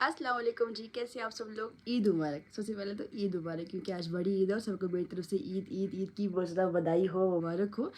अस्सलाम वालेकुम जी, कैसे आप सब लोग। ईद मुबारक। सबसे पहले तो ईद मुबारक, क्योंकि आज बड़ी ईद है और सबको मेरी तरफ से ईद की बहुत ज़्यादा बधाई हो, मुबारक हो।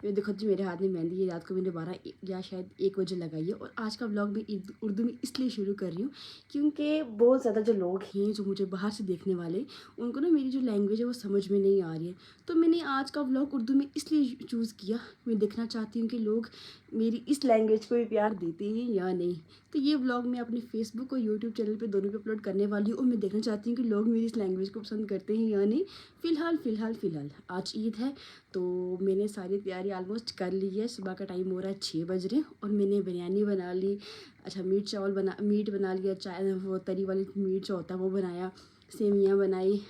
ये देखो जी, मेरे हाथ में मेहंदी है। रात को मैंने 12 या शायद 1 बजे लगाई है। और आज का व्लॉग मैं उर्दू में इसलिए शुरू कर रही हूँ क्योंकि बहुत ज़्यादा जो लोग हैं, जो मुझे बाहर से देखने वाले, उनको ना मेरी जो लैंग्वेज है वो समझ में नहीं आ रही है। तो मैंने आज का व्लॉग उर्दू में इसलिए चूज़ किया। मैं देखना चाहती हूँ कि लोग मेरी इस लैंग्वेज को भी प्यार देते हैं या नहीं। तो ये व्लॉग मैं अपने फेसबुक और यूट्यूब चैनल पे दोनों पे अपलोड करने वाली हूँ। और मैं देखना चाहती हूँ कि लोग मेरी इस लैंग्वेज को पसंद करते हैं या नहीं। फ़िलहाल आज ईद है, तो मैंने सारी तैयारी ऑलमोस्ट कर ली है। सुबह का टाइम हो रहा है 6 बज रहे, और मैंने बिरयानी बना ली। अच्छा, मीट बना लिया, चाय वो तरी वाली मीट जो होता है वो बनाया, सेवियाँ बनाई,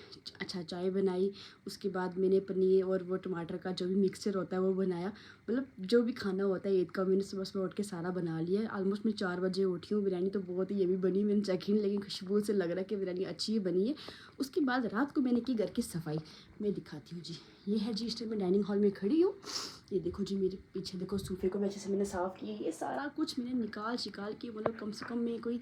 अच्छा चाय बनाई। उसके बाद मैंने पनीर और वो टमाटर का जो भी मिक्सचर होता है वो बनाया। मतलब जो भी खाना होता है ईद का, मैंने सुबह सुबह उठ के सारा बना लिया है। ऑलमोस्ट मैं 4 बजे उठी हूँ। बिरयानी तो बहुत ही यमी बनी, मैंने चेक ही नहीं, लेकिन खुशबू से लग रहा है कि बिरयानी अच्छी ही बनी है। उसके बाद रात को मैंने की घर की सफाई। मैं दिखाती हूँ जी, ये है जी, इस टाइम मैं डाइनिंग हॉल में खड़ी हूँ। ये देखो जी, मेरे पीछे देखो, सोफे को अच्छे से मैंने साफ़ किया। ये सारा कुछ मैंने निकाल शिकाल के, मतलब कम से कम मैं कोई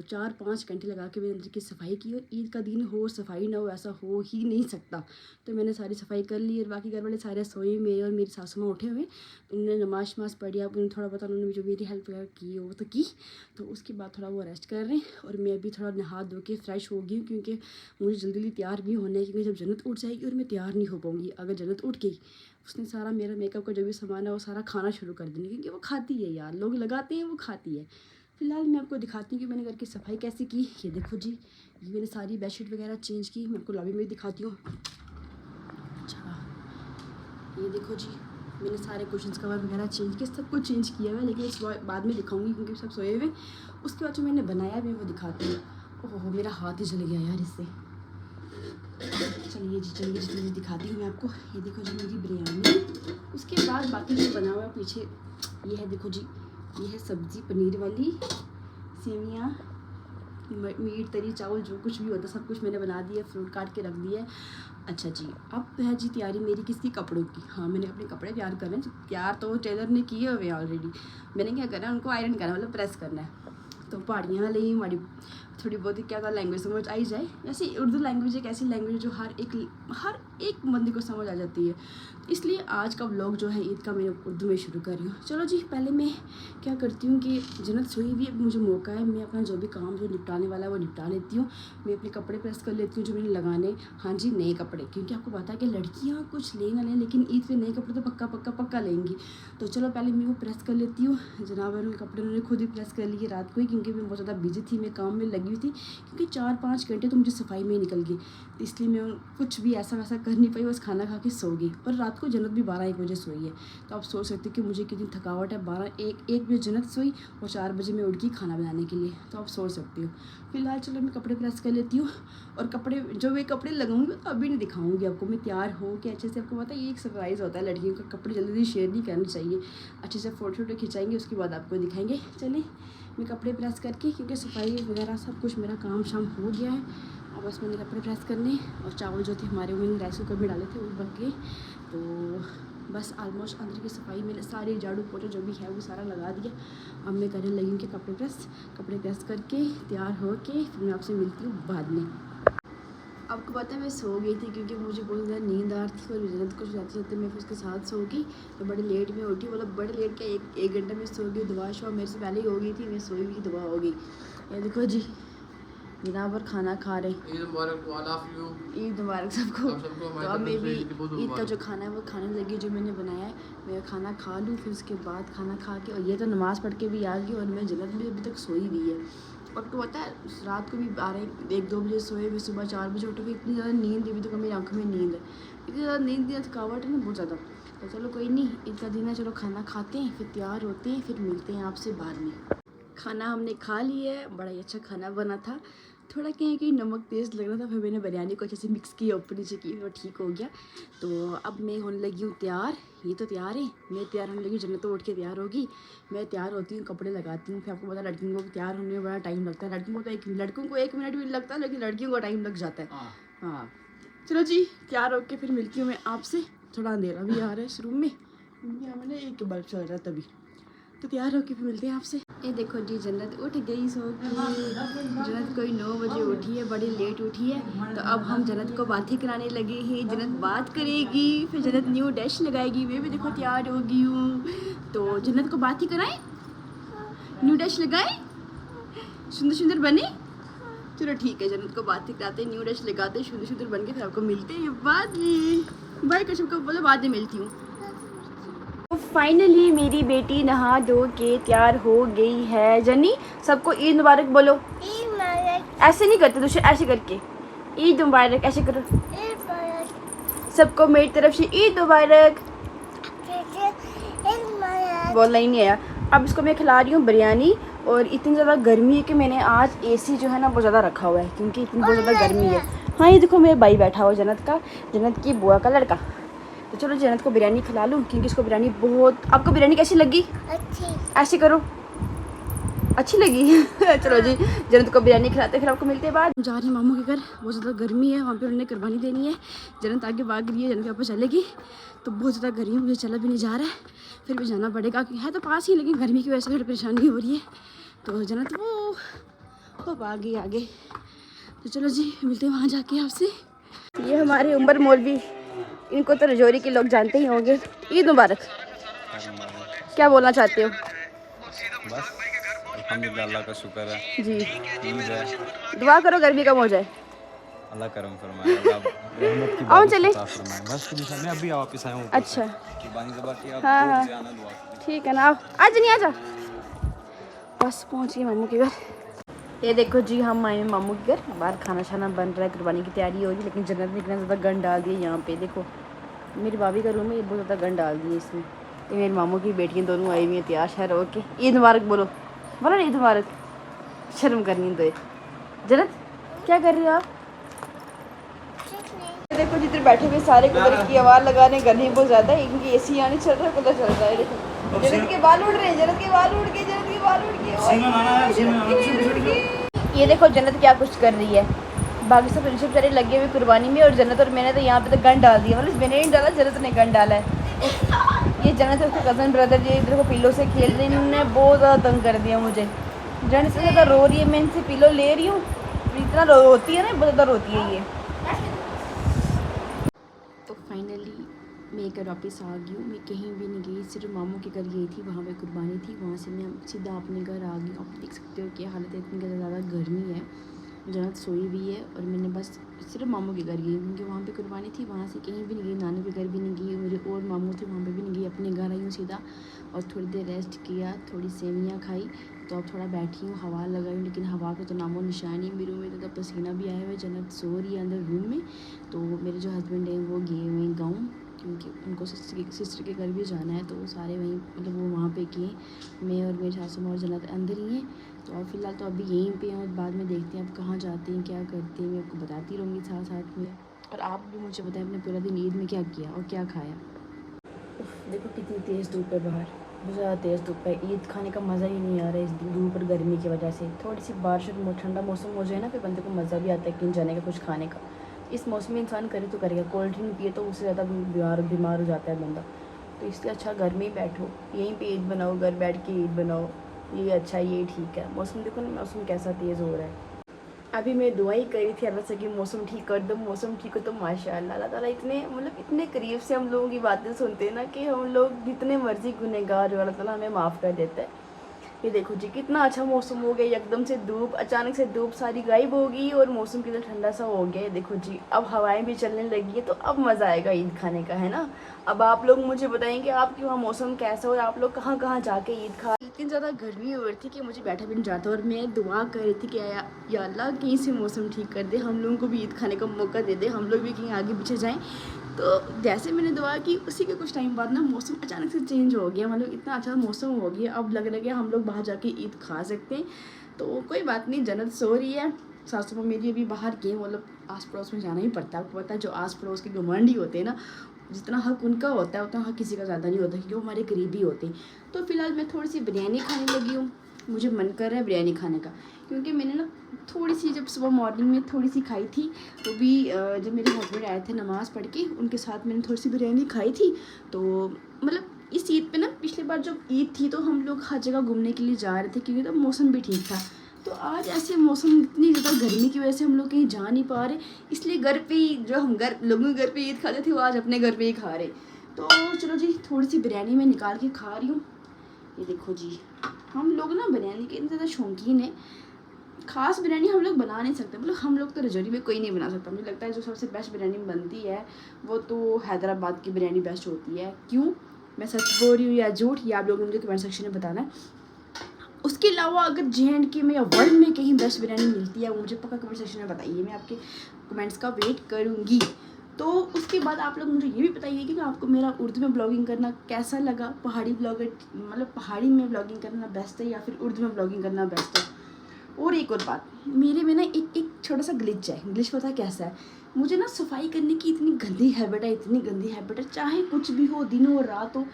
4-5 घंटे लगा के मैंने अंदर की सफाई की। और ईद का दिन हो सफाई ना हो, ऐसा हो ही नहीं सकता। तो मैंने सारी सफाई कर ली। और बाकी घर वाले सारे सोए, मेरे और मेरी सासू माँ उठे हुए। उन्होंने नमाज वमाज पढ़ी, अब उन्हें थोड़ा बहुत उन्होंने जो मेरी हेल्प की वो तो की। तो उसके बाद थोड़ा वो रेस्ट कर रहे हैं। और मैं अभी थोड़ा नहा धो के फ्रेश हो गई हूँ, क्योंकि मुझे जल्दी जल्दी तैयार भी होना है। क्योंकि जब जन्नत उठ जाएगी और मैं तैयार नहीं हो पाऊँगी। अगर जन्नत उठ गई, उसने सारा मेरा मेकअप का जो भी सामान है वो सारा खाना शुरू कर देंगे, क्योंकि वो खाती है यार, लोग लगाते हैं वो खाती है। फिलहाल मैं आपको दिखाती हूँ कि मैंने घर की सफाई कैसे की। ये देखो जी, ये मैंने सारी बेडशीट वगैरह चेंज की। मैं आपको लॉबी में दिखाती हूँ। अच्छा, ये देखो जी, मैंने सारे कुशन्स कवर वगैरह चेंज किए, सब कुछ चेंज किया हुआ है, लेकिन इस बाद में दिखाऊंगी क्योंकि सब सोए हुए। उसके बाद जो मैंने बनाया मैं वो दिखाती हूँ। ओहो, मेरा हाथ ही जल गया यार इससे। चलिए जी दिखाती हूँ मैं आपको। ये देखो जी, मेरी बिरयानी। उसके बाद बाकी जो बना हुआ है पीछे, ये है देखो जी, ये है सब्ज़ी पनीर वाली, सेवियाँ, मीट तरी चावल, जो कुछ भी होता है सब कुछ मैंने बना दिया, फ्रूट काट के रख दिया है। अच्छा जी, अब है जी तैयारी मेरी किसकी, कपड़ों की। हाँ, मैंने अपने कपड़े तैयार करने हैं। तैयार तो टेलर ने किए हुए ऑलरेडी। मैंने क्या करना है, उनको आयरन करना, मतलब प्रेस करना है। तो पहाड़ियाँ ली हमारी, थोड़ी बहुत ही क्या था लैंग्वेज समझ आई जाए। वैसे उर्दू लैंग्वेज एक ऐसी लैंग्वेज जो हर एक बंदे को समझ आ जाती है। इसलिए आज का व्लॉग जो है ईद का मैं उर्दू में शुरू कर रही हूँ। चलो जी, पहले मैं क्या करती हूँ कि जन्नत सोई हुई है, मुझे मौका है, मैं अपना जो भी काम जो निपटाने वाला है वो निपटा लेती हूँ। मैं अपने कपड़े प्रेस कर लेती हूँ जो मैंने लगाने। हाँ जी, नए कपड़े, क्योंकि आपको पता है कि लड़कियाँ कुछ ले ना लें, लेकिन ईद पे नए कपड़े तो पक्का लेंगी। तो चलो पहले मैं वो प्रेस कर लेती हूँ। जनाब उन्होंने कपड़े उन्होंने खुद ही प्रेस कर लिए रात को ही, क्योंकि मैं बहुत ज़्यादा बिजी थी, मैं काम में लगी हुई थी। क्योंकि 4-5 घंटे तो मुझे सफाई में ही निकल गई, तो इसलिए मैं कुछ भी ऐसा वैसा कर नहीं पाई, बस खाना खा के सो गई। और रात को जन्नत भी 12-1 बजे सोई है। तो आप सोच सकते हो कि मुझे कितनी थकावट है। 12-1 बजे जन्नत सोई और 4 बजे मैं उठ गई खाना बनाने के लिए। तो आप सोच सकते हो। फिलहाल चलो मैं कपड़े प्रेस कर लेती हूँ। और कपड़े जो मैं कपड़े लगाऊंगी तो अभी नहीं दिखाऊंगी आपको, मैं तैयार हो के अच्छे से। आपको पता है ये एक सरप्राइज़ होता है लड़कियों का, कपड़े जल्दी शेयर नहीं करने चाहिए। अच्छे से फ़ोटो खिंचाएंगे, उसके बाद आपको दिखाएंगे। चलिए मैं कपड़े प्रेस करके, क्योंकि सफाई वगैरह सब कुछ मेरा काम शाम हो गया है। और बस मैंने कपड़े प्रेस करने, और चावल जो थे हमारे वो मैंने राइस कुकर में डाले थे, वो बन गए। तो बस ऑलमोस्ट अंदर की सफाई मैंने सारी झाड़ू पोछा जो भी है वो सारा लगा दिया। अब मैं करने लगी हूँ कि कपड़े प्रेस करके तैयार हो के फिर मैं आपसे मिलती हूँ बाद में। आपको पता है मैं सो गई थी, क्योंकि मुझे बहुत ज़्यादा नींद आ रही थी। और जन्नत को जाते जाते मैं फिर उसके साथ सो गई। तो बड़े लेट में उठी, मतलब बड़े लेट क्या, एक घंटे में सो गई। दुआ शुआ मेरे से पहले ही हो गई थी, मैं सोई हुई दुआ हो गई। ये देखो जी, जनाब और खाना खा रहे हैं। ईद मुबारक सबको। तो अब मैं भी ईद का जो खाना है वो खाने लगी, जो मैंने बनाया है। मैं खाना खा लूँ, फिर उसके बाद खाना खा के, और ये तो नमाज़ पढ़ के भी आ गई। और मैं जन्नत भी अभी तक सोई हुई है। और तो पता है रात को भी 12-1-2 बजे सोए, फिर सुबह 4 बजे उठे। इतनी ज़्यादा नींद, अभी तक मेरी आंखों में नींद है, इतनी ज़्यादा नींद, थकावट है ना बहुत ज़्यादा। तो चलो कोई नहीं, ईद का दिन है, चलो खाना खाते हैं, फिर तैयार होते हैं, फिर मिलते हैं आपसे बाद में। खाना हमने खा लिया है, बड़ा ही अच्छा खाना बना था। थोड़ा कहीं कहीं नमक तेज़ लग रहा था, फिर मैंने बिरयानी को अच्छे से मिक्स किया, ऊपर नीचे की, वो ठीक हो गया। तो अब मैं होने लगी हूँ तैयार। ये तो तैयार है, मैं तैयार होने लगी, जन्नत तो उठ के तैयार होगी। मैं तैयार होती हूँ, कपड़े लगाती हूँ। फिर आपको पता है लड़कियों को तैयार होने में बड़ा टाइम लगता है। लड़कों को 1 मिनट भी लगता है, लेकिन लड़कियों को टाइम लग जाता है। हाँ, चलो जी, तैयार होके फिर मिलती हूँ मैं आपसे। थोड़ा अंधेरा भी आ रहा है इस रूम में, क्योंकि मैंने एक बल्ब चल रहा है तभी। तो तैयार होके फिर मिलते हैं आपसे। ये देखो जी जन्नत उठ गई सो के। जन्नत कोई 9 बजे उठी है, बड़ी लेट उठी है। तो अब हम जन्नत को बातें कराने लगे हैं। जन्नत बात करेगी, फिर जन्नत न्यू डैश लगाएगी। मैं भी देखो तैयार हो गई हूँ। तो जन्नत को बात ही कराएं, न्यू डैश लगाएं, सुंदर सुंदर बने। चलो ठीक है, जन्नत को बात ही कराते, न्यू डैश लगाते, सुंदर सुंदर बन के फिर आपको मिलते हैं बाद में। बाय कर सबको बोलो, बाद में मिलती हूँ। फाइनली मेरी बेटी नहा धो के तैयार हो गई है। जन्नी सबको ईद मुबारक बोलो। ईद मुबारक। ऐसे नहीं करते दूसरे, ऐसे करके ईद मुबारक ऐसे करो। ईद मुबारक। सबको मेरी तरफ से ईद मुबारक। बोलना ही नहीं आया। अब इसको मैं खिला रही हूँ बिरयानी। और इतनी ज़्यादा गर्मी है कि मैंने आज एसी जो है ना बहुत ज़्यादा रखा हुआ है, क्योंकि इतनी बहुत ज़्यादा गर्मी है। हाँ ये देखो मेरा भाई बैठा हुआ जन्नत का, जन्नत की बुआ का लड़का। तो चलो जन्नत को बिरयानी खिला लूँ, क्योंकि इसको बिरयानी बहुत। आपको बिरयानी कैसी लगी? अच्छी। ऐसे करो, अच्छी लगी। चलो जी जन्नत को बिरयानी खिलाते, फिर आपको मिलते हैं बाद। जा रही हैं मामू के घर, बहुत ज़्यादा गर्मी है वहाँ पे, उन्होंने कुर्बानी देनी है। जन्नत आगे भाग रही है, जन्नत के ऊपर चलेगी। तो बहुत ज़्यादा गर्मी, मुझे चला भी नहीं जा रहा है, फिर भी जाना पड़ेगा। है तो पास ही, लेकिन गर्मी की वजह से थोड़ी परेशानी हो रही है। तो जन्नत वो भाग गई आगे। तो चलो जी मिलते हैं वहाँ जाके आपसे। ये हमारे उमर मौलवी, इनको तो रजौरी के लोग जानते ही होंगे। ईद मुबारक। क्या बोलना चाहते हो? बस अल्हम्दुलिल्लाह, अल्लाह का शुक्र है जी। ईद है, दुआ करो गर्मी कम हो जाए। अल्लाह करम फरमाए, अल्लाह रहमत की आओ बारिश चले। अता फरमाए। बस कुछ मैं अभी वापस आया हूँ। अच्छा कुर्बानी ज़बह की, अब हाँ रोड हाँ से आना दुआ कीजिए। ठीक है ना, आओ। आज नहीं आजा। बस पहुँच गए मामू के घर। ये देखो जी हम आए हैं मामू के घर। बाहर खाना शाना बन रहा है, कुर्बानी की तैयारी हो रही है। लेकिन जन्नत ने इतना ज़्यादा गंद डाल दिया यहाँ पे। देखो मेरी भाभी का रूम है, ये बहुत ज़्यादा गंद डाल दिए इसमें। ये मेरे मामू की बेटियाँ दोनों आई हुई हैं तैयार शहर होके। ईद मुबारक बोलो, बोलो ईद मुबारक। शर्म करनी तो जन्नत क्या कर रहे हो आप? देखो जिधर बैठे हुए सारे कूलर की आवाज़ लगाने, गर्मी बहुत ज़्यादा है, इनकी एसी आने चल रहा है, कूलर चल रहा है। देखो जन्नत के बाल उड़ रहे हैं, जन्नत के बाल उड़ गए, जन्नत के बाल उड़ गए। ये देखो जन्नत क्या कुछ कर रही है। बाकी सब रिश्ते बेचारे लगे हुए कुर्बानी में, और जन्नत और मैंने तो यहाँ पे तो गन डाल दिया। मतलब मैंने नहीं डाला, जन्नत ने गन डाला है। ये जन्नत और उसके कज़न ब्रदर ये इधर को पिलो से खेल रहे हैं, इन्होंने बहुत ज़्यादा तंग कर दिया मुझे। जन्नत से ज़्यादा रो रही है, मैं इनसे पिलो ले रही हूँ, इतना रोती है ना, बहुत ज़्यादा रोती है ये। तो फाइनली मैं घर वापस आ गई हूँ। मैं कहीं भी नहीं गई, सिर्फ मामू के घर गई थी, वहाँ पे कुर्बानी थी। वहाँ से मैं सीधा अपने घर आ गई। आप देख सकते हो कि हालत इतनी ज़्यादा गर्मी है। जन्नत सोई हुई है और मैंने बस सिर्फ मामू के घर गई, क्योंकि वहाँ पे कुर्बानी थी। वहाँ से कहीं भी नहीं गई, नानी के घर भी नहीं गई, मेरे और मामू थे वहाँ पे भी नहीं गई। अपने घर आई हूँ सीधा, और थोड़ी देर रेस्ट किया, थोड़ी सेवियाँ खाई। तो अब थोड़ा बैठी हूँ, हवा लगाई हूँ, लेकिन हवा का तो नामो निशान ही। मेरे रूम में तो पसीना भी आया हुआ है। जन्नत सो रही है अंदर रूम में। तो मेरे जो हस्बैंड हैं वो गए हुए हैं गाँव, क्योंकि उनको सिस्टर के घर भी जाना है। तो वो सारे वहीं, मतलब वो वहाँ पे गए। मैं और मेरे सासू माँ और जन्नत अंदर ही हैं। तो अब फ़िलहाल तो अभी यहीं पे हैं, और बाद में देखते हैं अब कहाँ जाते हैं, क्या करते हैं। मैं आपको बताती रहूँगी साथ साथ में। और आप भी मुझे बताएं अपने पूरा दिन ईद में क्या किया और क्या खाया। देखो कितनी तेज़ धूप है बाहर, बहुत ज़्यादा तेज़ धूप है। ईद खाने का मज़ा ही नहीं आ रहा है इस धूप और गर्मी की वजह से। थोड़ी सी बारिश और ठंडा मौसम हो जाए ना, फिर बंदे को मज़ा भी आता है कहीं जाने का, कुछ खाने का। इस मौसम में इंसान करे तो करेगा, कोल्ड ड्रिंक पिए तो उससे ज़्यादा बीमार हो जाता है बंदा। तो इसलिए अच्छा घर में ही बैठो, यहीं पे ईद बनाओ, घर बैठ के ईद बनाओ, ये अच्छा, ये ठीक है। मौसम देखो ना, मौसम कैसा तेज़ हो रहा है। अभी मैं दुआ ही करी थी अल्लाह से कि मौसम ठीक कर दो, मौसम ठीक हो। तो माशाअल्लाह अल्लाह ताला इतने, मतलब इतने करीब से हम लोगों की बातें सुनते हैं ना, कि हम लोग जितने मर्जी गुनहगार हो, अल्लाह ताला हमें माफ़ कर देता है। ये देखो जी कितना अच्छा मौसम हो गया, एकदम से धूप, अचानक से धूप सारी गायब हो गई और मौसम कितना ठंडा सा हो गया है। देखो जी अब हवाएं भी चलने लगी है, तो अब मज़ा आएगा ईद खाने का, है ना। अब आप लोग मुझे बताएंगे आपके वहाँ मौसम कैसा हो, आप लोग कहाँ कहाँ जाके ईद खा। इतनी ज़्यादा गर्मी हो रही थी कि मुझे बैठा भी नहीं जाता, और मैं दुआ कर रही थी कि या अल्लाह कहीं से मौसम ठीक कर दे, हम लोगों को भी ईद खाने का मौका दे दे, हम लोग भी कहीं आगे पीछे जाएँ। तो जैसे मैंने दुआ की उसी के कुछ टाइम बाद ना मौसम अचानक से चेंज हो गया, मतलब इतना अच्छा मौसम हो गया। अब लग रहा है हम लोग बाहर जाके ईद खा सकते हैं। तो कोई बात नहीं, जन्नत सो रही है, सासू माँ मेरी अभी बाहर गई, मतलब आस पड़ोस में जाना ही पड़ता है। आपको पता है जो आस पड़ोस के घमंडी होते हैं ना, जितना हक उनका होता है उतना हक किसी का ज़्यादा नहीं होता, क्योंकि वो हमारे करीबी होते हैं। तो फिलहाल मैं थोड़ी सी बिरयानी खाने लगी हूँ, मुझे मन कर रहा है बिरयानी खाने का, क्योंकि मैंने ना थोड़ी सी जब सुबह मॉर्निंग में थोड़ी सी खाई थी, वो भी जब मेरे हस्बैंड आए थे नमाज़ पढ़ के, उनके साथ मैंने थोड़ी सी बिरयानी खाई थी। तो मतलब इस ईद पे ना, पिछली बार जब ईद थी तो हम लोग हर जगह घूमने के लिए जा रहे थे क्योंकि तब मौसम भी ठीक था। तो आज ऐसे मौसम इतनी ज़्यादा गर्मी की वजह से हम लोग कहीं जा नहीं पा रहे, इसलिए घर पे ही जो हम लोगों के घर पे ईद खाते थे वो आज अपने घर पे ही खा रहे। तो चलो जी, थोड़ी सी बिरयानी मैं निकाल के खा रही हूँ। ये देखो जी, हम लोग ना बिरयानी के इतने ज़्यादा शौकीन है, खास बिरयानी हम लोग बना नहीं सकते, मतलब हम लोग तो रजौरी में कोई नहीं बना सकता। मुझे लगता है जो सबसे बेस्ट बिरयानी बनती है वो तो हैदराबाद की बिरयानी बेस्ट होती है। क्यों, मैं सच बोल रही हूँ या झूठ, ये आप लोगों ने मुझे कमेंट सेक्शन में बताना है। उसके अलावा अगर JNK में या वर्ल्ड में कहीं बेस्ट बिरयानी मिलती है वो मुझे पक्का कमेंट सेक्शन में बताइए, मैं आपके कमेंट्स का वेट करूँगी। तो उसके बाद आप लोग मुझे ये भी बताइए कि आपको मेरा उर्दू में ब्लॉगिंग करना कैसा लगा। पहाड़ी ब्लॉगर, मतलब पहाड़ी में ब्लॉगिंग करना बेस्ट है या फिर उर्दू में ब्लॉगिंग करना बेस्ट है। और एक और बात, मेरे में ना एक छोटा सा ग्लिच है। ग्लिच पता कैसा है, मुझे ना सफाई करने की इतनी गंदी हैबिट है, इतनी गंदी हैबिट है, चाहे कुछ भी हो, दिन हो रात हो,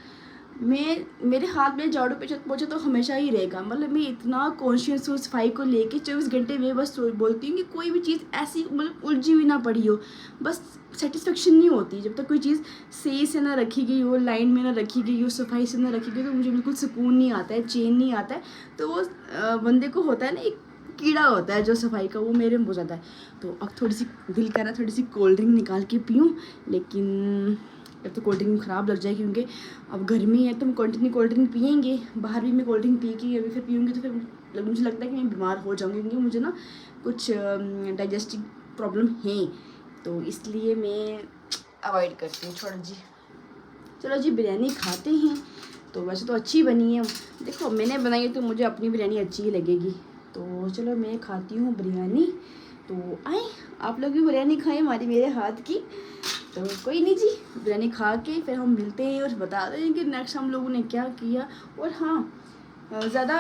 मेरे हाथ में झाड़ू पोछा तो हमेशा ही रहेगा। मतलब मैं इतना कॉन्शियस हूँ सफाई को लेके, 24 घंटे में बस बोलती हूँ कि कोई भी चीज़ ऐसी मतलब उलझी हुई ना पड़ी हो। बस सेटिस्फेक्शन नहीं होती जब तक कोई चीज़ सही से ना रखी गई हो, लाइन में ना रखी गई हो, सफाई से ना रखी गई, तो मुझे बिल्कुल सुकून नहीं आता है, चैन नहीं आता है। तो वो बंदे को होता है ना, एक कीड़ा होता है जो सफाई का, वो मेरे में हो जाता है। तो अब थोड़ी सी दिल कर रहा है थोड़ी सी कोल्ड ड्रिंक निकाल के पीऊँ, लेकिन अब तो कोल्ड ड्रिंक ख़राब लग जाएगी क्योंकि अब गर्मी है तो हम कंटिन्यू कोल्ड ड्रिंक पियेंगे। बाहर भी मैं कोल्ड ड्रिंक पी के अभी फिर पीऊँगी तो फिर मुझे लगता है कि मैं बीमार हो जाऊँगी, क्योंकि मुझे ना कुछ डाइजेस्टिव प्रॉब्लम है, तो इसलिए मैं अवॉइड करती हूँ। छोड़ो जी, चलो जी बिरयानी खाते हैं। तो वैसे तो अच्छी बनी है, देखो मैंने बनाई है तो मुझे अपनी बिरयानी अच्छी ही लगेगी। तो चलो मैं खाती हूँ बिरयानी। तो आए आप लोग भी बिरयानी खाएं हमारी, मेरे हाथ की। तो कोई नहीं जी, बिरयानी खा के फिर हम मिलते हैं और बता दें कि नेक्स्ट हम लोगों ने क्या किया। और हाँ, ज़्यादा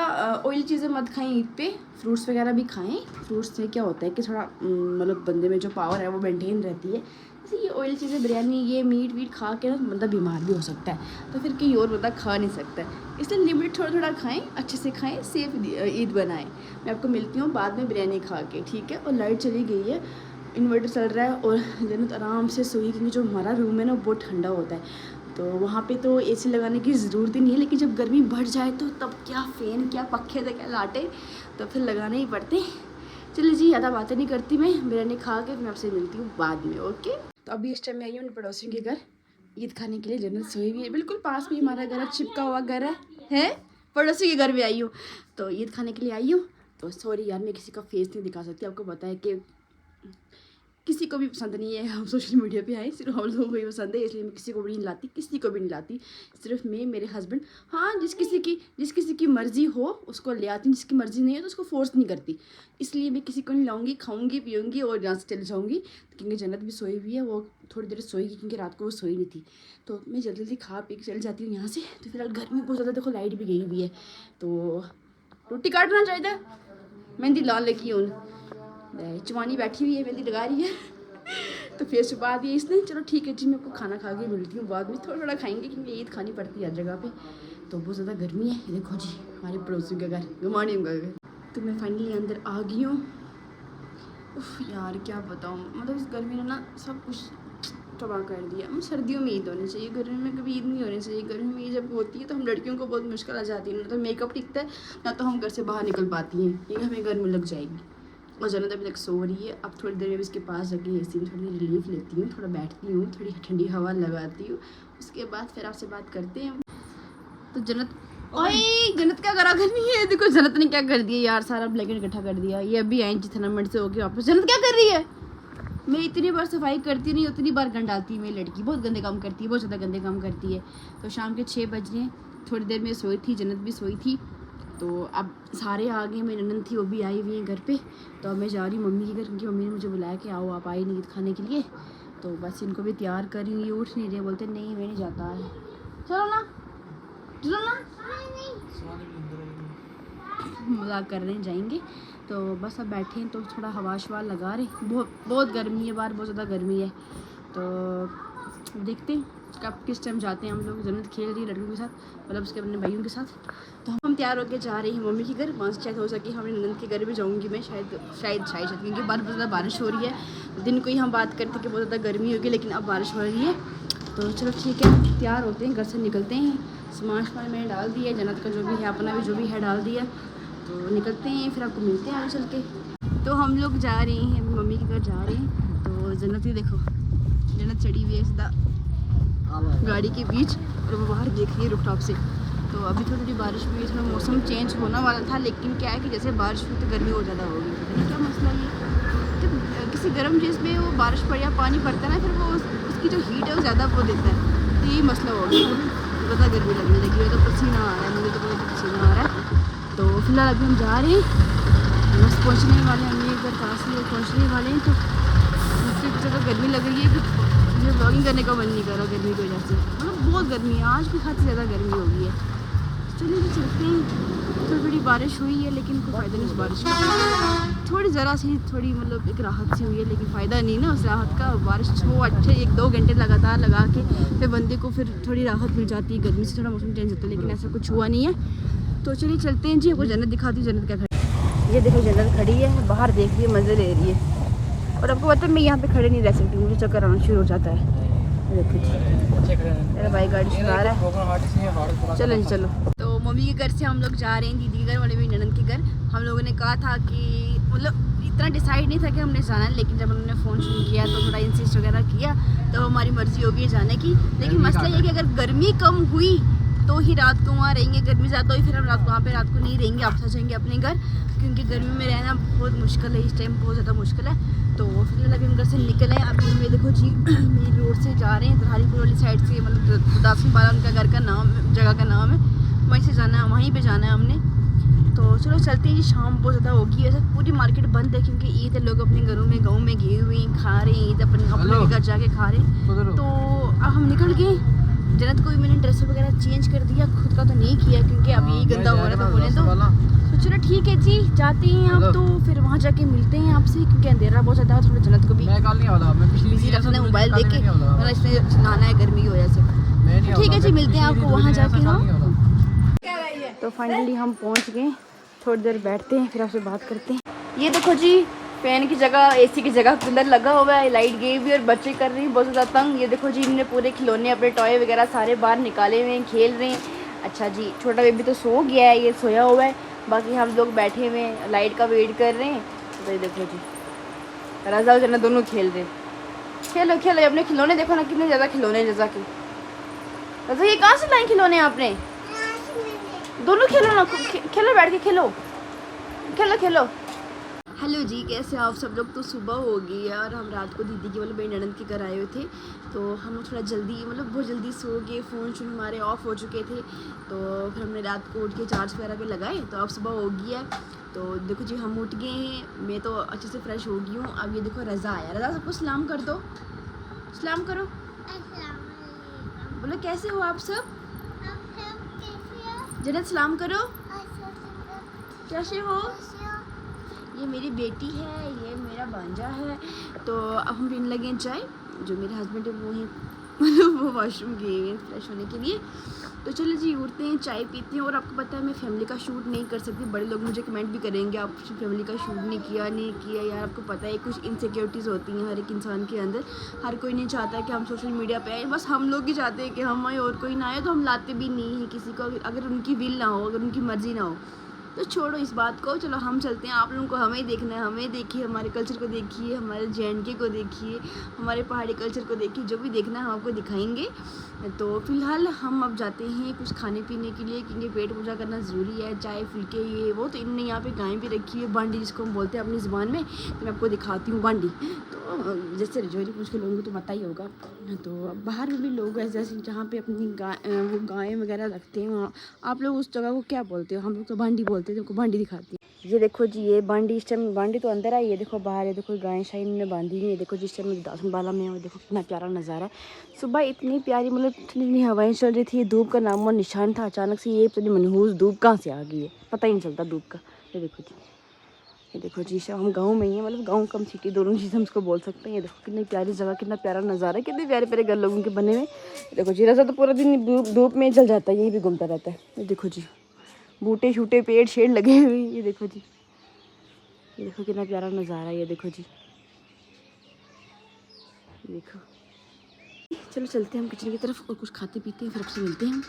ऑयली चीज़ें मत खाएं ईद पे, फ्रूट्स वगैरह भी खाएं। फ्रूट्स से क्या होता है कि थोड़ा मतलब बंदे में जो पावर है वो मेंटेन रहती है। जैसे ये ऑयली चीज़ें, बिरयानी, ये मीट वीट खा के ना बंदा बीमार भी हो सकता है, तो फिर कहीं और बंदा खा नहीं सकता है। इसलिए लिमिट थोड़ा थोड़ा खाएं, अच्छे से खाएं, सेफ ईद बनाएं। मैं आपको मिलती हूँ बाद में बिरयानी खा के, ठीक है। और लाइट चली गई है, इन्वर्टर चल रहा है और जन्नत आराम से सोई, क्योंकि जो हमारा रूम है ना बहुत ठंडा होता है, तो वहाँ पे तो AC लगाने की ज़रूरत ही नहीं है। लेकिन जब गर्मी बढ़ जाए तो तब क्या फ़ैन, क्या पखे थे, क्या लाटे, तो फिर लगाने ही पड़ते। चलिए जी, ज़्यादा बातें नहीं करती मैं, बिरयानी खा के मैं आपसे मिलती हूँ बाद में, ओके। तो अभी इस टाइम में आई हूँ अपने पड़ोसियों के घर ईद खाने के लिए। जन्नत सोई हुई है, बिल्कुल पास में हमारा घर है, चिपका हुआ घर है पड़ोसी के घर में आई हूँ। तो ईद खाने के लिए आई हूँ। तो सॉरी यार, मैं किसी का फेस नहीं दिखा सकती, आपको पता है कि किसी को भी पसंद नहीं है हम सोशल मीडिया पे आए, सिर्फ हम लोगों को ही पसंद है, इसलिए मैं किसी को भी नहीं लाती, किसी को भी नहीं लाती, सिर्फ मैं, मेरे हस्बैंड। हाँ, जिस किसी की मर्ज़ी हो उसको ले आती, जिसकी मर्ज़ी नहीं है तो उसको फोर्स नहीं करती। इसलिए मैं किसी को नहीं लाऊंगी, खाऊंगी पीऊँगी और यहाँ से चले जाऊँगी, क्योंकि जन्नत भी सोई हुई है, वो थोड़ी देर सोएगी क्योंकि रात को वो सोई नहीं थी। तो मैं जल्दी जल्दी खा पी के चली जाती हूँ यहाँ से। तो फिलहाल गर्मी बहुत ज़्यादा, देखो लाइट भी गई हुई है, तो रोटी काटना चाहिए, मेहंदी लाल लगी हूँ, चवानी बैठी हुई है, मेहंदी लगा रही है तो फिर छुपा दिया इसने। चलो ठीक है जी, मैं आपको खाना खा के मिलती हूँ बाद में, थोड़ा थोड़ा खाएंगे क्योंकि ईद खानी पड़ती है हर जगह पे। तो बहुत ज़्यादा गर्मी है। देखो जी, हमारे पड़ोसियों का घर, गुमानियों का घर। तो मैं फाइनली अंदर आ गई हूँ। उफ यार क्या बताऊँ, मतलब इस गर्मी ने ना सब कुछ तबाह कर दिया। सर्दियों में ईद होनी चाहिए, गर्मी में कभी ईद नहीं होनी चाहिए। गर्मी में जब होती है तो हम लड़कियों को बहुत मुश्किल आ जाती है, ना तो मेकअप टिकता है, ना तो हम घर से बाहर निकल पाती हैं, ये हमें गर्मी लग जाएगी। और जन्नत अभी तक सो रही है। अब थोड़ी देर में इसके पास जाके AC में थोड़ी रिलीफ लेती हूँ, थोड़ा बैठती हूँ, थोड़ी ठंडी हवा लगाती हूँ, उसके बाद फिर आपसे बात करते हैं। तो जन्नत, ओए जन्नत क्या करा करनी है, देखो जन्नत ने क्या कर दिया यार, सारा ब्लैंकेट इकट्ठा कर दिया। ये अभी आई जी टूर्नामेंट से होके वापस। जन्नत क्या कर रही है, मैं इतनी बार सफाई करती नहीं, उतनी बार गंद डालती है। मेरी लड़की बहुत गंदे काम करती है, बहुत ज़्यादा गंदे काम करती है। तो शाम के 6 बज रहे हैं, थोड़ी देर में सोई थी, जन्नत भी सोई थी, तो अब सारे आ गए। मेरी ननद थी वो भी आई हुई है घर पे। तो अब मैं जा रही हूँ मम्मी के घर, क्योंकि मम्मी ने मुझे बुलाया कि आओ आप आई नहीं ईद खाने के लिए। तो बस इनको भी तैयार कर रही हूँ, ये उठ नहीं रहे, बोलते नहीं मैं नहीं जाता है, चलो ना चलो ना, मजाक कर रहे हैं, जाएंगे। तो बस अब बैठे हैं तो थोड़ा हवा शवा लगा रहे, बहुत गर्मी है बाहर, बहुत ज़्यादा गर्मी है। तो देखते हैं कब किस टाइम जाते हैं हम लोग। जन्नत खेल रही है लड़कियों के साथ, मतलब उसके अपने भाइयों के साथ। तो हम तैयार होकर जा रहे हैं मम्मी के घर। वहाँ से शायद हो सके हमारे ननद के घर भी जाऊँगी मैं, शायद क्योंकि बाहर बहुत ज़्यादा बारिश हो रही है। दिन को ही हम बात करते कि बहुत ज़्यादा गर्मी होगी, लेकिन अब बारिश हो रही है। तो चलो ठीक है, तैयार होते हैं, घर से निकलते हैं। सामान मैंने डाल दिया, जन्नत का जो भी है, अपना भी जो भी है डाल दिया। तो निकलते हैं, फिर आपको मिलते हैं आगे चल के। तो हम लोग जा रहे हैं, अभी मम्मी के घर जा रहे हैं। तो जन्नत ही देखो, जन्नत चढ़ी हुई है सीधा गाड़ी के बीच और वो बाहर देख रही है रूफटॉप से। तो अभी थोड़ी थोड़ी बारिश हुई, थोड़ा मौसम चेंज होने वाला था, लेकिन क्या है कि जैसे बारिश हुई तो गर्मी और ज़्यादा होगी। पता नहीं क्या मसला ये, जब किसी गर्म चीज़ में वो बारिश पड़ या पानी पड़ता है ना, फिर वो उसकी जो हीट है वो ज़्यादा वो देता है। तो यही मसला हो गया, ज़्यादा गर्मी लगने लगी है। तो पसीना आ रहा है, मुझे तो बहुत पसीना आ रहा है। तो फिलहाल अभी हम जा रहे हैं, बस पहुँचने वाले हैं, हम एक पास ही पहुँचने वाले हैं। तो उससे ज़्यादा गर्मी लग रही है कि मुझे ब्लॉगिंग करने का मन नहीं कर रहा गर्मी की वजह से। मतलब बहुत गर्मी है, आज भी हद से ज़्यादा गर्मी हो गई है। चलिए तो चलते हैं। थोड़ी थोड़ी बारिश हुई है, लेकिन कोई फ़ायदा नहीं उस बारिश का। थोड़ी ज़रा सी थोड़ी मतलब एक राहत सी हुई है, लेकिन फ़ायदा नहीं ना उस राहत का। बारिश वो अच्छे 1-2 घंटे लगातार लगा के फिर बंदे को फिर थोड़ी राहत मिल जाती है, गर्मी से थोड़ा मौसम चेंज होता है, लेकिन ऐसा कुछ हुआ नहीं है। तो चलिए चलते हैं जी, आपको जन्नत दिखाती हूँ। जन्नत क्या खड़ी, ये देखो जन्नत खड़ी है, बाहर देख रही है, मज़े ले रही है। और आपको पता है मैं यहाँ पे खड़े नहीं रह सकती, मुझे चक्कर आना शुरू हो जाता है। देखो मेरा भाई गाड़ी चला रहा है। चलो जी चलो। तो मम्मी के घर से हम लोग जा रहे हैं दीदी के घर, वाले मेरी ननद के घर। हम लोगों ने कहा था कि मतलब इतना डिसाइड नहीं था कि हमने जाना है, लेकिन जब उन्होंने फ़ोन शुरू किया तो थोड़ा इंसिस्ट वगैरह किया, तो हमारी मर्ज़ी होगी जाने की। लेकिन मसला ये कि अगर गर्मी कम हुई तो ही रात को वहाँ रहेंगे, गर्मी ज़्यादा हुई फिर हम रात वहाँ पे रात को नहीं रहेंगे, आप जाएंगे अपने घर, क्योंकि गर्मी में रहना बहुत मुश्किल है, इस टाइम बहुत ज़्यादा मुश्किल है। तो फिलहाल अभी हम घर से निकले हैं। अभी हम देखो जी मेन रोड से जा रहे हैं, तरारीपुर वाली साइड से, मतलब दासन पाला उनका घर का नाम, जगह का नाम है, वहीं से जाना है, वहीं पे जाना है हमने। तो चलो चलते हैं जी। शाम बहुत ज़्यादा होगी, ऐसा पूरी मार्केट बंद है, क्योंकि ईद है, लोग अपने घरों में गाँव में गए हुए हैं, खा रहे हैं ईद, अपने घर जाके खा रहे हैं। तो अब हम निकल गए। जन्नत को भी मैंने ड्रेस वगैरह चेंज कर दिया, खुद का तो नहीं किया क्योंकि अब यही गंदा हो रहा था बोले तो चलो ठीक है जी, जाते हैं आप। तो फिर वहाँ जाके मिलते हैं आपसे, क्योंकि अंधेरा बहुत ज़्यादा है। थोड़ा जन्नत को भी बिजी रखना है मोबाइल देख के, वरना इसलिए नहाना है गर्मी की वजह से। ठीक है जी, मिलते हैं आपको वहाँ जाके हम। तो फाइनली हम पहुँच गए, थोड़ी देर बैठते हैं फिर आपसे बात करते हैं। ये देखो जी, फैन की जगह एसी की जगह कूलर लगा हुआ है, लाइट गई हुई और बच्चे कर रहे हैं बहुत ज़्यादा तंग। ये देखो जी, इन्होंने पूरे खिलौने अपने टॉय वगैरह सारे बाहर निकाले हुए हैं, खेल रहे हैं। अच्छा जी, छोटा बेबी तो सो गया है, ये सोया हुआ है, बाकी हम लोग बैठे हुए हैं, लाइट का वेट कर रहे हैं। तो ये देखो जी, रज़ा और जन्नत दोनों खेल रहे हैं। खेलो खेलो अपने खिलौने, देखो ना कितने ज़्यादा खिलौने रज़ा के। रज़ा ये कहाँ से लाए खिलौने आपने? दोनों खेलो ना, खेलो बैठ के खेलो, खेलो खेलो। हेलो जी, कैसे हो आप सब लोग? तो सुबह हो गई है और हम रात को दीदी के मतलब मेरी ननद के घर आए हुए थे। तो हम थोड़ा जल्दी मतलब बहुत जल्दी सो गए, फ़ोन शोन हमारे ऑफ हो चुके थे। तो फिर हमने रात को उठ के चार्ज वगैरह पे लगाए, तो अब सुबह हो गई है। तो देखो जी, हम उठ गए हैं, मैं तो अच्छे से फ्रेश हो गई हूँ। अब ये देखो रज़ा आया, रज़ा सबको सलाम कर दो, सलाम करो, बोलो कैसे हो आप सब? जन्नत सलाम करो, कैसे हो? ये मेरी बेटी है, ये मेरा भांजा है। तो अब हम पीने लगे हैं चाय। जो मेरे हस्बैंड है वो है मतलब वो वॉशरूम गए हैं फ्रेश होने के लिए। तो चलो जी, उठते हैं, चाय पीते हैं। और आपको पता है मैं फैमिली का शूट नहीं कर सकती, बड़े लोग मुझे कमेंट भी करेंगे आप फैमिली का शूट नहीं किया यार। आपको पता है कुछ इनसिक्योरिटीज़ होती हैं हर एक इंसान के अंदर, हर कोई नहीं चाहता कि हम सोशल मीडिया पे आए, बस हम लोग ही चाहते हैं कि हम आए और कोई ना आए। तो हम लाते भी नहीं हैं किसी को, अगर उनकी विल ना हो, अगर उनकी मर्ज़ी ना हो तो छोड़ो इस बात को। चलो हम चलते हैं, आप लोगों को हमें देखना है, हमें देखिए, हमारे कल्चर को देखिए, हमारे JNK को देखिए, हमारे पहाड़ी कल्चर को देखिए, जो भी देखना है हम आपको दिखाएंगे। तो फिलहाल हम अब जाते हैं कुछ खाने पीने के लिए, क्योंकि पेट पूजा करना ज़रूरी है। चाय फुल्के ये वो, तो इनने यहाँ पे गाय भी रखी है, बांडी जिसको हम बोलते हैं अपनी ज़ुबान में। तो मैं आपको दिखाती हूँ बांडी। तो जैसे रजौरी पूछ के लोगों को तो पता ही होगा। तो बाहर में भी लोग ऐसे जैसे जहाँ पे अपनी वो गाय वगैरह रखते हैं, वहाँ आप लोग उस जगह को क्या बोलते हो? हम लोग तो बांडी बोलते हैं। देखो बांडी दिखाती है, ये देखो जी, ये बांडी इस टाइम, बांडी तो अंदर आई, ये देखो बाहर, ये देखो गाय शाइन ने बांधी हुई है। देखो जिस टाइम दासन बाला में है, देखो कितना प्यारा नज़ारा है। सुबह इतनी प्यारी मतलब इतनी हवाएं चल रही थी, धूप का नामो निशान था। अचानक से ये इतनी मनहूस धूप कहाँ से आ गई है, पता ही नहीं चलता धूप का। ये देखो जी, ये देखो जी, हम गांव में ही हैं, मतलब गांव कम सिटी दोनों चीज़ हम उसको बोल सकते हैं। ये देखो कितनी प्यारी जगह, कितना प्यारा नज़ारा है, कितने प्यारे प्यारे घर लोगों के बने हुए। देखो जी, रज़ा तो पूरा दिन धूप में जल जाता है, यहीं भी घूमता रहता है। ये देखो जी, बूटे शूटे पेड़ शेड़ लगे हुए। ये देखो जी, ये देखो कितना प्यारा नज़ारा है। ये देखो जी, देखो चलो चलते हैं हम किचन की तरफ और कुछ खाते पीते हैं, फिर आपसे मिलते हैं हम,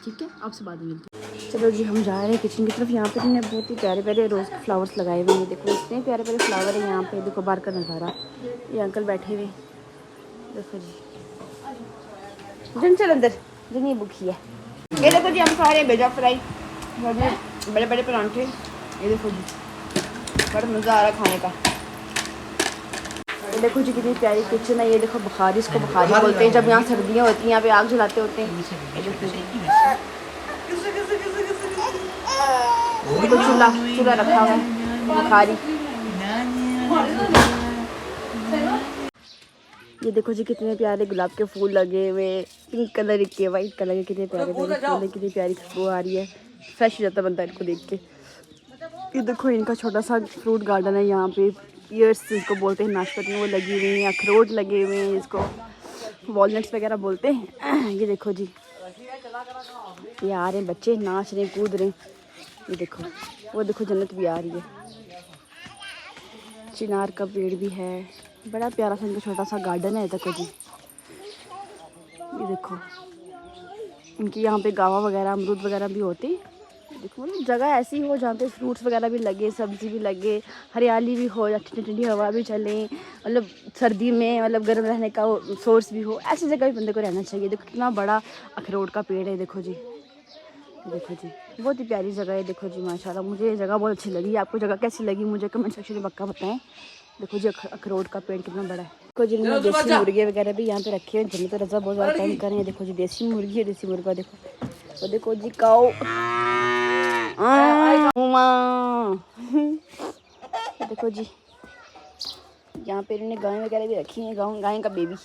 ठीक है? आपसे बाद में मिलते हैं। चलो जी हम जा रहे हैं किचन की तरफ। यहाँ पे इन्होंने बहुत ही प्यारे प्यारे रोज़ के फ्लावर्स लगाए हुए हैं, देखो इतने प्यारे प्यारे फ्लावर है यहाँ पे। देखो बाहर का नज़ारा, ये अंकल बैठे हुए, देखो जी। जन चल अंदर, जन ये भूखी है। ये देखो जी हम खा रहे हैं भेजा फ्राई, बड़े बड़े परांठे, ये देखो जी बड़ा मज़ा आ रहा है खाने का। ये देखो जी कितनी प्यारी किचन है। ये देखो बुखारी, इसको बुखारी बोलते हैं जब यहाँ सर्दियाँ होती हैं, यहाँ पे आग जलाते होते हैं। देखो चूल्हा चूल्हा रखा हुआ है बुखारी। ये देखो जी कितने प्यारे गुलाब के फूल लगे हुए, पिंक कलर के, वाइट कलर के, कितने प्यारे प्यारे फूल है, कितनी प्यारी खुशबू आ रही है, फ्रेश हो जाता बनता है इनको देख के। ये देखो इनका छोटा सा फ्रूट गार्डन है यहाँ पे, पियर्स जिसको बोलते हैं, नाशपाती वो लगी हुई हैं, अखरोट लगे हुए हैं, जिसको वॉलनट्स वगैरह बोलते हैं। ये देखो जी ये आ रहे हैं बच्चे, नाच रहे हैं, कूद रहे हैं। ये देखो वो देखो जन्नत भी आ रही है, चिनार का पेड़ भी है, बड़ा प्यारा सा इनका छोटा सा गार्डन है। देखो जी ये देखो इनके यहाँ पे गावा वगैरह अमरूद वगैरह भी होते हैं। देखो मतलब जगह ऐसी हो जहाँ पे फ्रूट्स वगैरह भी लगे, सब्जी भी लगे, हरियाली भी हो, ठंडी ठंडी हवा भी चले, मतलब सर्दी में मतलब गर्म रहने का सोर्स भी हो, ऐसी जगह भी बंदे को रहना चाहिए। देखो कितना बड़ा अखरोट का पेड़ है, देखो जी बहुत ही प्यारी जगह है। देखो जी माशाल्लाह मुझे ये जगह बहुत अच्छी लगी। आपको जगह कैसी लगी मुझे कमेंट सेक्शन में पक्का बताएं। देखो जी अखरोट का पेड़ कितना बड़ा है। देखो जी इन्होंने देसी मुर्गे वगैरह भी यहाँ पे रखे हैं, जिनमें तो रजा बहुत ज़्यादा टाइम कर रहे हैं। देखो जी देसी मुर्गी है, देसी मुर्गा देखो, वो देखो जी काऊ देखो जी यहाँ पे इन्होंने गाय वगैरह भी रखी हैं, गाय का बेबी।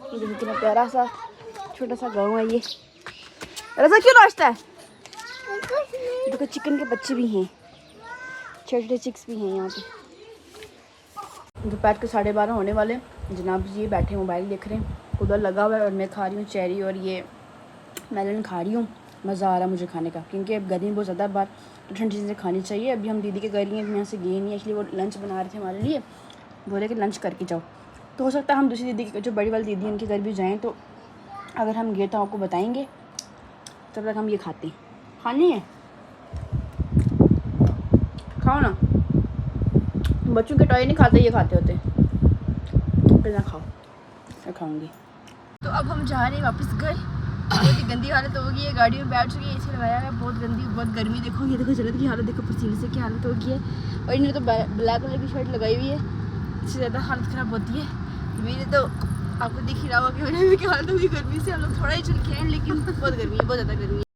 ये देखो कितना प्यारा सा छोटा सा गाँव है ये। रजा क्यों नाचता है? देखो चिकन के बच्चे भी हैं, छोटे छोटे चिक्स भी हैं यहाँ पे। दोपहर के 12:30 होने वाले, जनाब जी बैठे मोबाइल देख रहे हैं, उधर लगा हुआ है, और मैं खा रही हूँ चेरी और ये मेलन खा रही हूँ। मज़ा आ रहा है मुझे खाने का, क्योंकि अब गर्मी बहुत ज़्यादा बाहर, तो ठंडी चीज़ें खानी चाहिए। अभी हम दीदी के घर ही हैं, यहाँ से गए नहीं, इसलिए वो लंच बना रहे थे हमारे लिए, बोले कि लंच करके जाओ। तो हो सकता है हम दूसरी दीदी जो बड़ी वाली दीदी उनके घर भी जाएँ, तो अगर हम गए तो आपको बताएँगे। तब तक हम ये खाते हैं, खानी है खाओ ना, बच्चों के टॉय नहीं खाते, ये खाते होते, फिर ना खाओ, मैं खाऊंगी। तो अब हम जा रहे हैं वापस घर। बहुत ही गंदी हालत हो गई है, गाड़ी में बैठ चुकी है, एसी लगाया है, बहुत गंदी, बहुत गर्मी। देखो ये देखो जन्नत की हालत देखो, पसीने से क्या हालत हो गई है। और इन्होंने तो ब्लैक कलर की शर्ट लगाई हुई है, इससे ज़्यादा हालत ख़राब होती है। मेरे तो आपको दिख ही रहा होगा कि मेरी क्या हालत होगी गर्मी से। हम लोग थोड़ा ही चल के हैं, लेकिन बहुत गर्मी है, बहुत ज़्यादा गर्मी है।